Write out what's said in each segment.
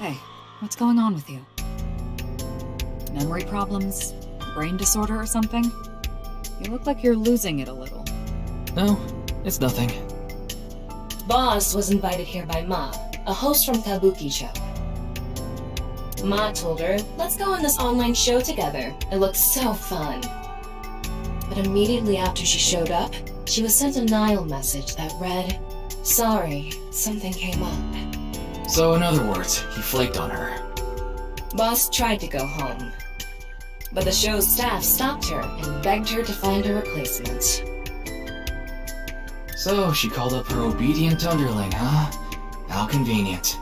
Hey, what's going on with you? Memory problems? Brain disorder or something? You look like you're losing it a little. No, it's nothing. Boss was invited here by Ma, a host from Kabuki show. Ma told her, let's go on this online show together. It looks so fun. But immediately after she showed up, she was sent a Nile message that read, sorry, something came up. So in other words, he flaked on her. Boss tried to go home, but the show's staff stopped her and begged her to find a replacement. So she called up her obedient underling, huh? How convenient.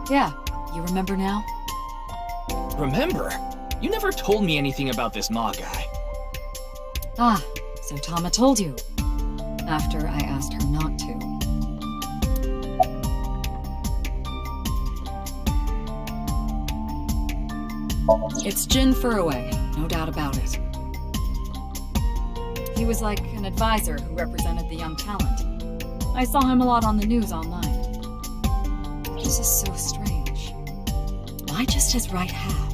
Yeah, you remember now? Remember? You never told me anything about this Ma guy. Ah, so Tama told you. After I asked her not to. It's Jin Furue, no doubt about it. He was like an advisor who represented the young talent. I saw him a lot on the news online. This is so strange. Why just his right half?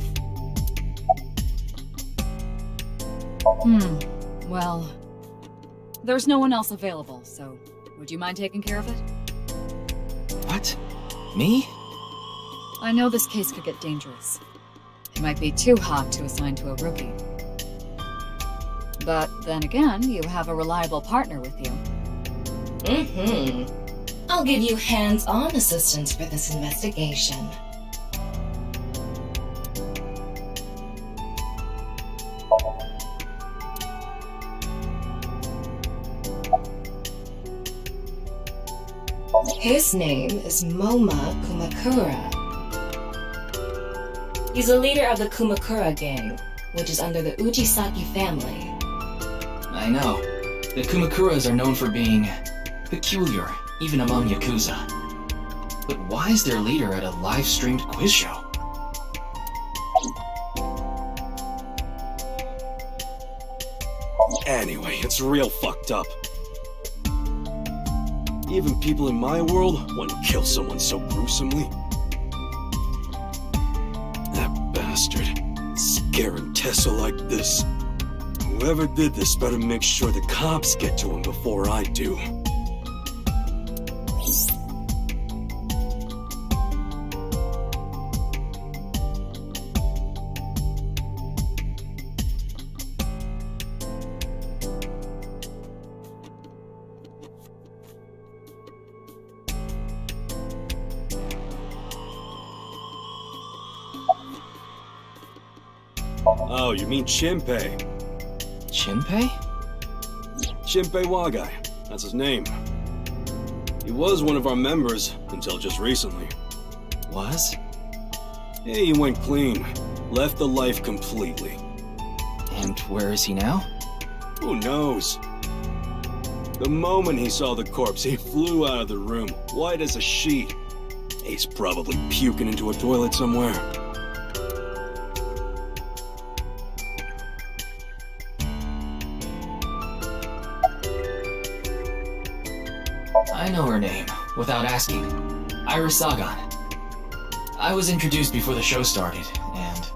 Well, there's no one else available, so would you mind taking care of it? What? Me? I know this case could get dangerous. It might be too hot to assign to a rookie. But then again, you have a reliable partner with you. I'll give you hands-on assistance for this investigation. His name is Moma Kumakura. He's the leader of the Kumakura gang, which is under the Ujisaki family. I know. The Kumakuras are known for being peculiar, even among Yakuza. But why is their leader at a live-streamed quiz show? Anyway, it's real fucked up. Even people in my world wouldn't kill someone so gruesomely. That bastard. Scaring Tessa like this. Whoever did this better make sure the cops get to him before I do. Oh, you mean Shinpei? Shinpei? Shinpei Wagai. That's his name. He was one of our members until just recently. Was? Hey, he went clean. Left the life completely. And where is he now? Who knows? The moment he saw the corpse, he flew out of the room, white as a sheet. He's probably puking into a toilet somewhere. I know her name, without asking. Iris Sagan. I was introduced before the show started, and...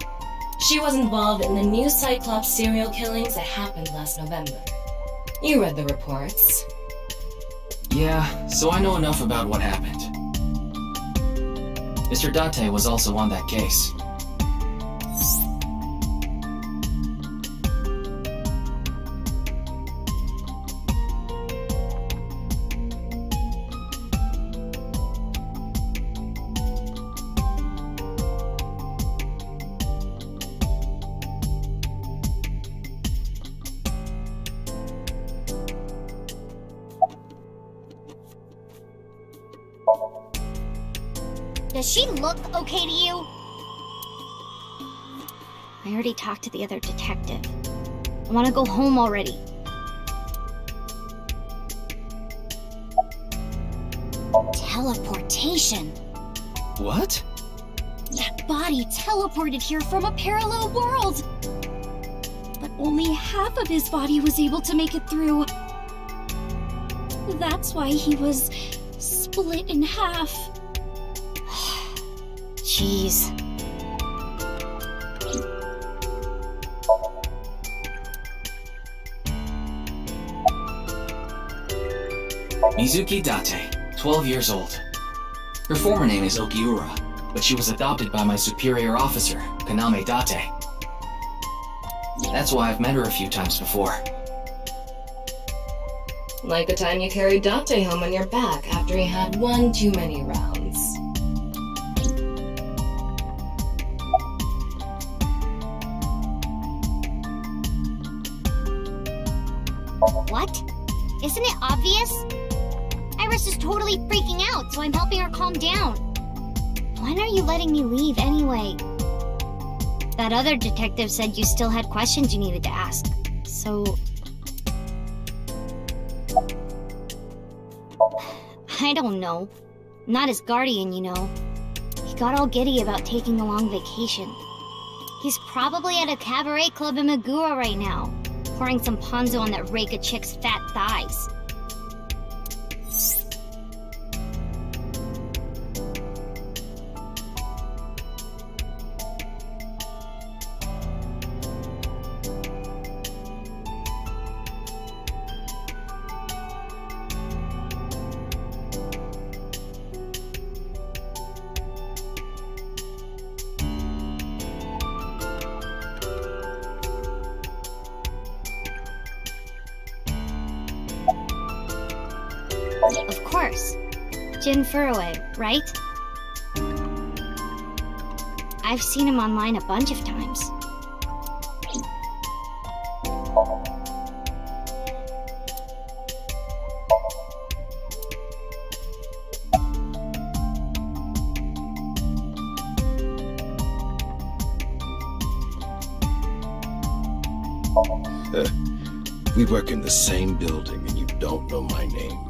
She was involved in the new Cyclops serial killings that happened last November. You read the reports. Yeah, so I know enough about what happened. Mr. Date was also on that case. Does she look okay to you? I already talked to the other detective. I want to go home already. Teleportation. What? That body teleported here from a parallel world. But only half of his body was able to make it through. That's why he was split in half. jeez. Mizuki Date, 12 years old. Her former name is Okiura, but she was adopted by my superior officer, Kaname Date. That's why I've met her a few times before. Like the time you carried Date home on your back after he had one too many rounds. What? Isn't it obvious? Iris is totally freaking out, so I'm helping her calm down. When are you letting me leave anyway? That other detective said you still had questions you needed to ask, so... I don't know. Not his guardian, you know. He got all giddy about taking a long vacation. He's probably at a cabaret club in Meguro right now, pouring some ponzu on that Reika chick's fat thighs. Of course. Jin Furue, right? I've seen him online a bunch of times. We work in the same building and you don't know my name.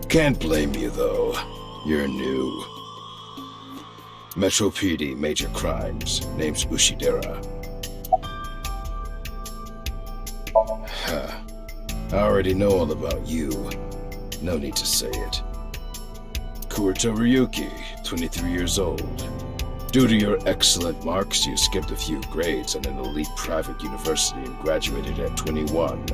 Can't blame you, though. You're new. Metro PD, Major Crimes. Name's Ushidera. Huh. I already know all about you. No need to say it. Kurito Ryuki, 23 years old. Due to your excellent marks, you skipped a few grades at an elite private university and graduated at 21.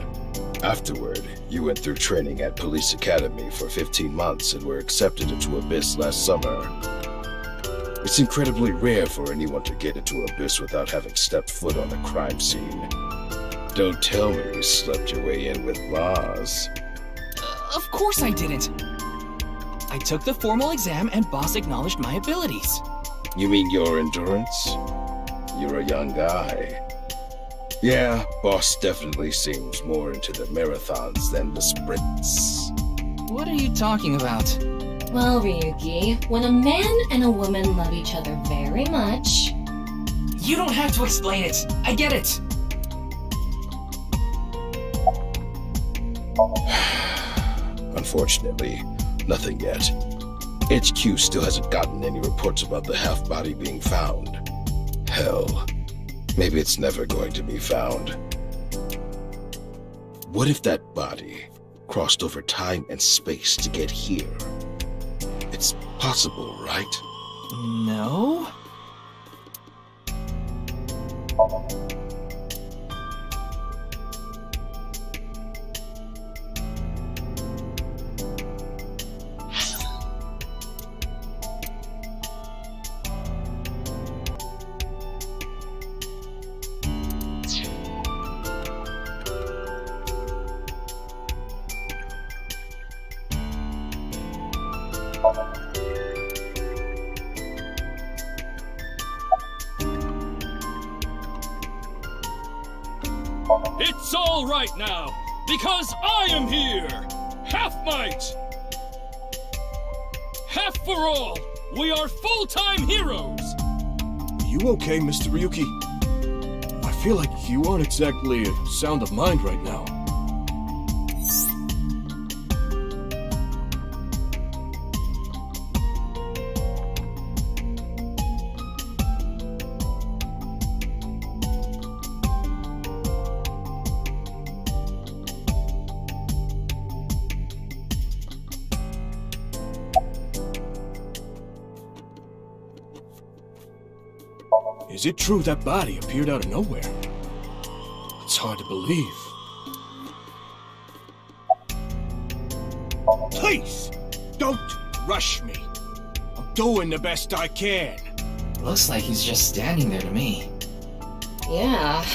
Afterward, you went through training at Police Academy for 15 months and were accepted into Abyss last summer. It's incredibly rare for anyone to get into Abyss without having stepped foot on a crime scene. Don't tell me you slept your way in with Boss. Of course I didn't. I took the formal exam and Boss acknowledged my abilities. You mean your endurance? You're a young guy. Yeah, Boss definitely seems more into the marathons than the sprints. What are you talking about? Well, Ryuki, when a man and a woman love each other very much... You don't have to explain it. I get it. Unfortunately, nothing yet. HQ still hasn't gotten any reports about the half-body being found. Hell, maybe it's never going to be found. What if that body crossed over time and space to get here? It's possible, right? No? It's all right now, because I am here! Half might! Half for all! We are full-time heroes! You okay, Mr. Ryuki? I feel like you aren't exactly sound of mind right now. Is it true that body appeared out of nowhere? It's hard to believe. Please, don't rush me. I'm doing the best I can. Looks like he's just standing there to me. Yeah.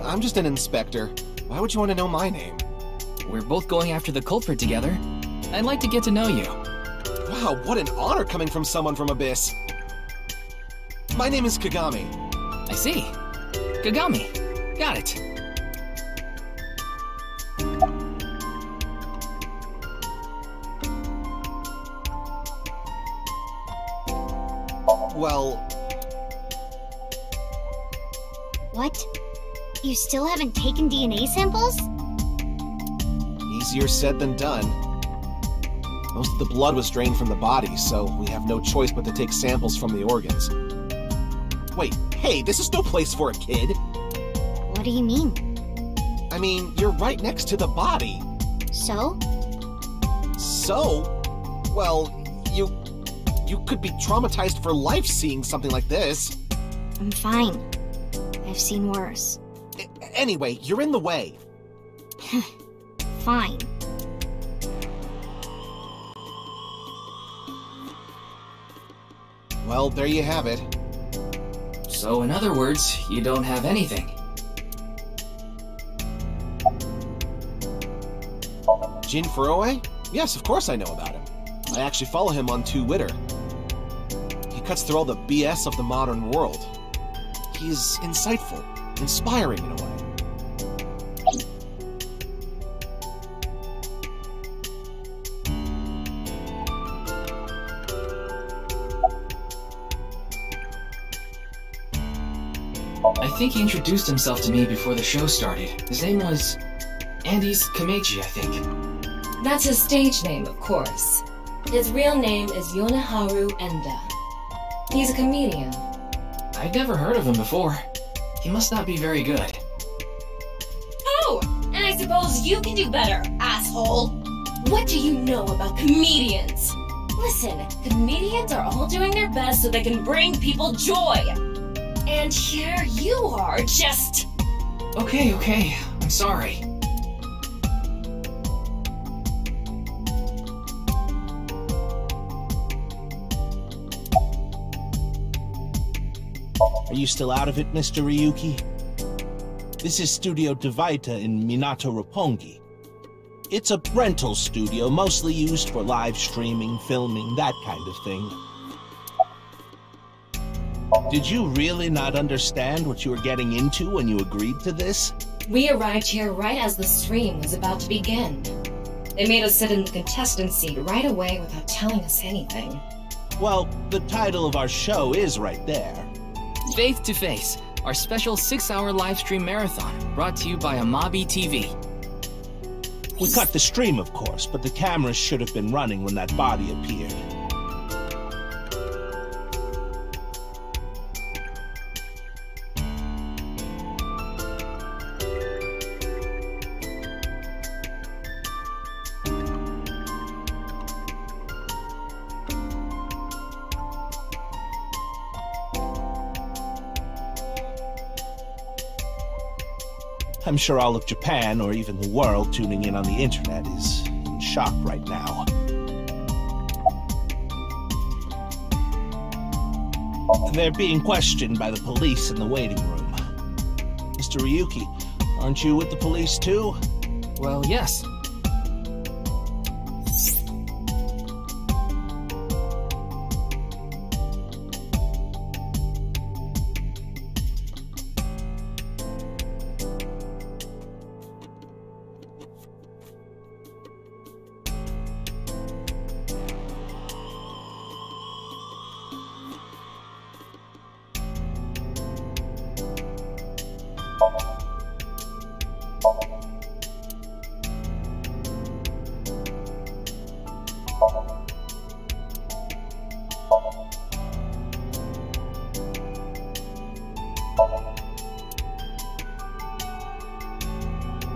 I'm just an inspector. Why would you want to know my name? We're both going after the culprit together. I'd like to get to know you. Wow, what an honor coming from someone from Abyss. My name is Kagami. I see. Kagami. Got it. Well... What? You still haven't taken DNA samples? Easier said than done. Most of the blood was drained from the body, so we have no choice but to take samples from the organs. Wait, hey, this is no place for a kid! What do you mean? I mean, you're right next to the body. So? So? Well, you could be traumatized for life seeing something like this. I'm fine. I've seen worse. Anyway, you're in the way. Fine. Well, there you have it. So in other words, you don't have anything. Jin Furue? Yes, of course I know about him. I actually follow him on Twitter. He cuts through all the BS of the modern world. He's insightful, inspiring in a way. I think he introduced himself to me before the show started. His name was Andes Kameji, I think. That's his stage name, of course. His real name is Yoneharu Enda. He's a comedian. I'd never heard of him before. He must not be very good. Oh, and I suppose you can do better, asshole. What do you know about comedians? Listen, comedians are all doing their best so they can bring people joy. And here you are, just... Okay, I'm sorry. Are you still out of it, Mr. Ryuki? This is Studio Devaita in Minato Roppongi. It's a rental studio mostly used for live streaming, filming, that kind of thing. Did you really not understand what you were getting into when you agreed to this? We arrived here right as the stream was about to begin. They made us sit in the contestant seat right away without telling us anything. Well, the title of our show is right there. Faith to Face, our special 6-hour live stream marathon, brought to you by Amabi TV. We cut the stream, of course, but the cameras should have been running when that body appeared. I'm sure all of Japan, or even the world tuning in on the internet, is in shock right now. They're being questioned by the police in the waiting room. Mr. Ryuki, aren't you with the police too? Well, yes.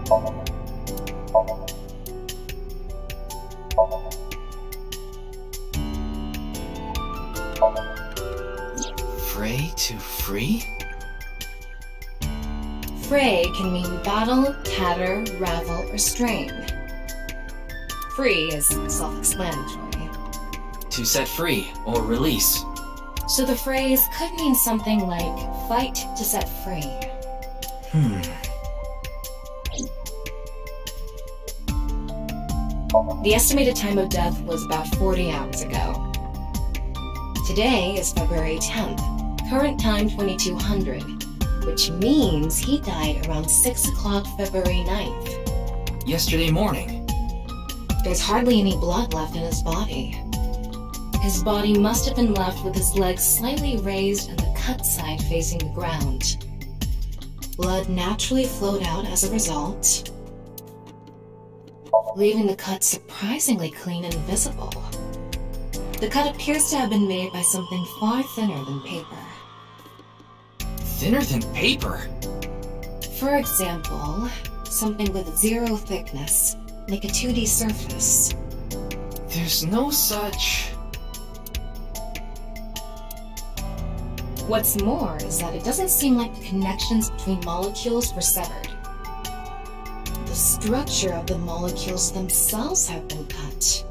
Oh. free? Fray can mean battle, tatter, ravel, or strain. Free is self-explanatory. To set free or release. So the phrase could mean something like fight to set free. The estimated time of death was about 40 hours ago. Today is February 10th, current time 2200, which means he died around 6 o'clock February 9th. Yesterday morning. There's hardly any blood left in his body. His body must have been left with his legs slightly raised and the cut side facing the ground. Blood naturally flowed out as a result, leaving the cut surprisingly clean and visible. The cut appears to have been made by something far thinner than paper. Thinner than paper? For example, something with 0 thickness, like a 2D surface. There's no such... What's more is that it doesn't seem like the connections between molecules were severed. The structure of the molecules themselves have been cut.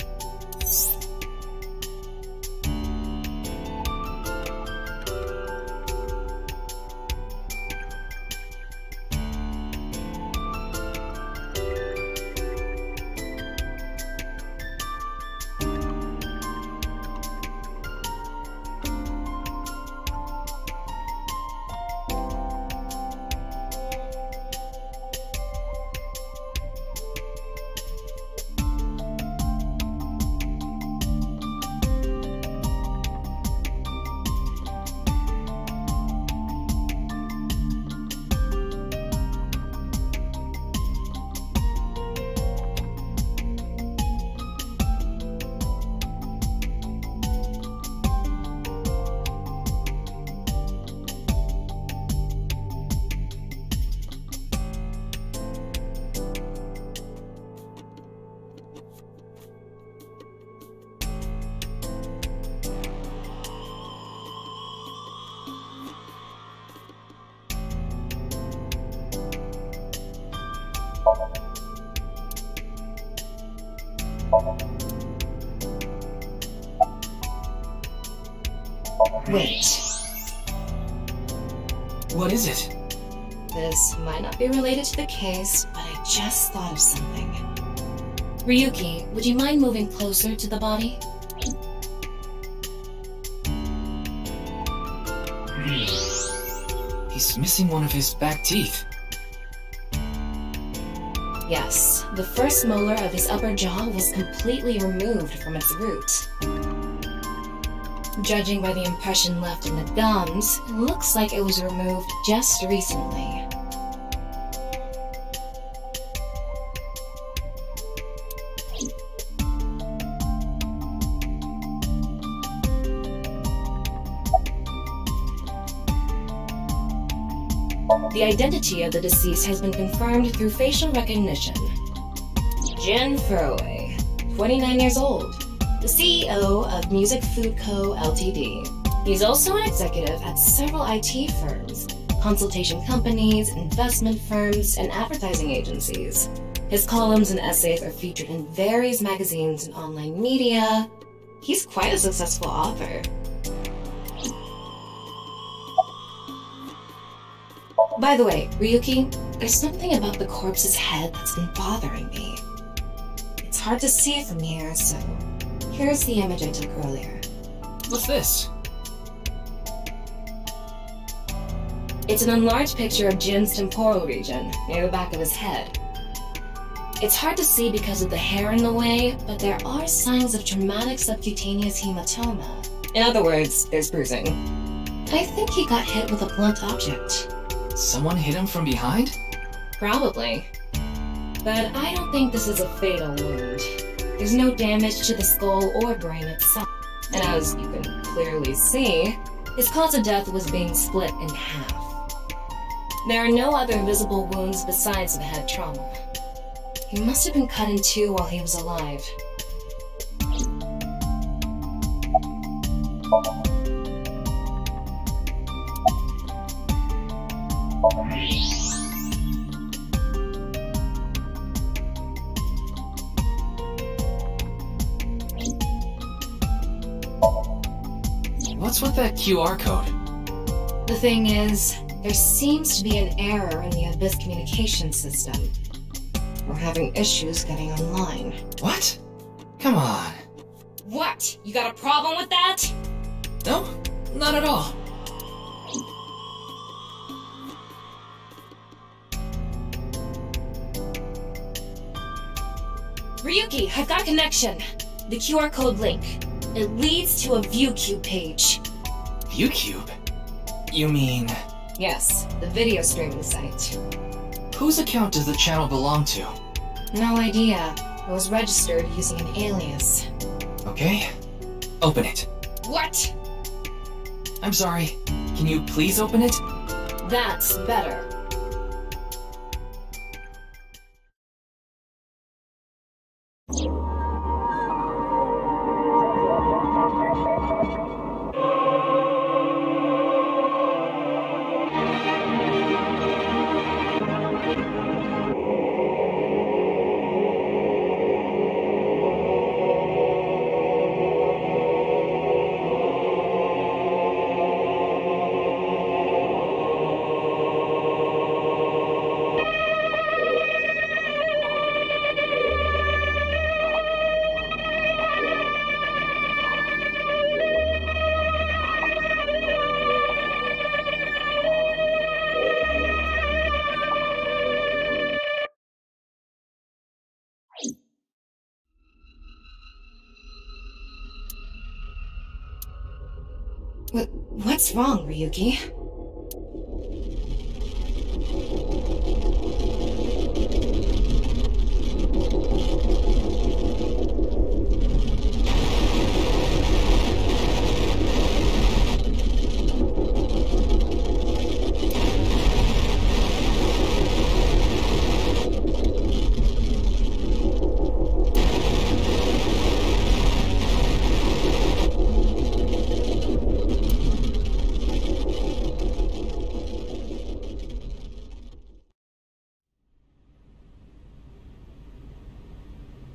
Wait. What is it? This might not be related to the case, but I just thought of something. Ryuki, would you mind moving closer to the body? He's missing one of his back teeth. Yes, the first molar of his upper jaw was completely removed from its root. Judging by the impression left in the gums, it looks like it was removed just recently. The identity of the deceased has been confirmed through facial recognition. Jin Furue, 29 years old, the CEO of Music Food Co., Ltd. He's also an executive at several IT firms, consultation companies, investment firms, and advertising agencies. His columns and essays are featured in various magazines and online media. He's quite a successful author. By the way, Ryuki, there's something about the corpse's head that's been bothering me. It's hard to see from here, so here's the image I took earlier. What's this? It's an enlarged picture of Jin's temporal region, near the back of his head. It's hard to see because of the hair in the way, but there are signs of traumatic subcutaneous hematoma. In other words, there's bruising. I think he got hit with a blunt object. Someone hit him from behind? Probably. But I don't think this is a fatal wound. There's no damage to the skull or brain itself. And as you can clearly see, his cause of death was being split in half. There are no other visible wounds besides the head trauma. He must have been cut in two while he was alive. What's with that QR code? The thing is, there seems to be an error in the Abyss communication system. We're having issues getting online. What? Come on. What? You got a problem with that? No, not at all. Ryuki, I've got a connection. The QR code link. It leads to a ViewCube page. ViewCube? You mean... Yes, the video streaming site. Whose account does the channel belong to? No idea. It was registered using an alias. Okay. Open it. What? I'm sorry. Can you please open it? That's better. What's wrong, Ryuki?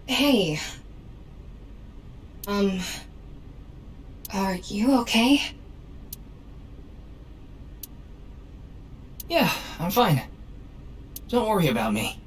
Hey. Are you okay? Yeah, I'm fine. Don't worry about me.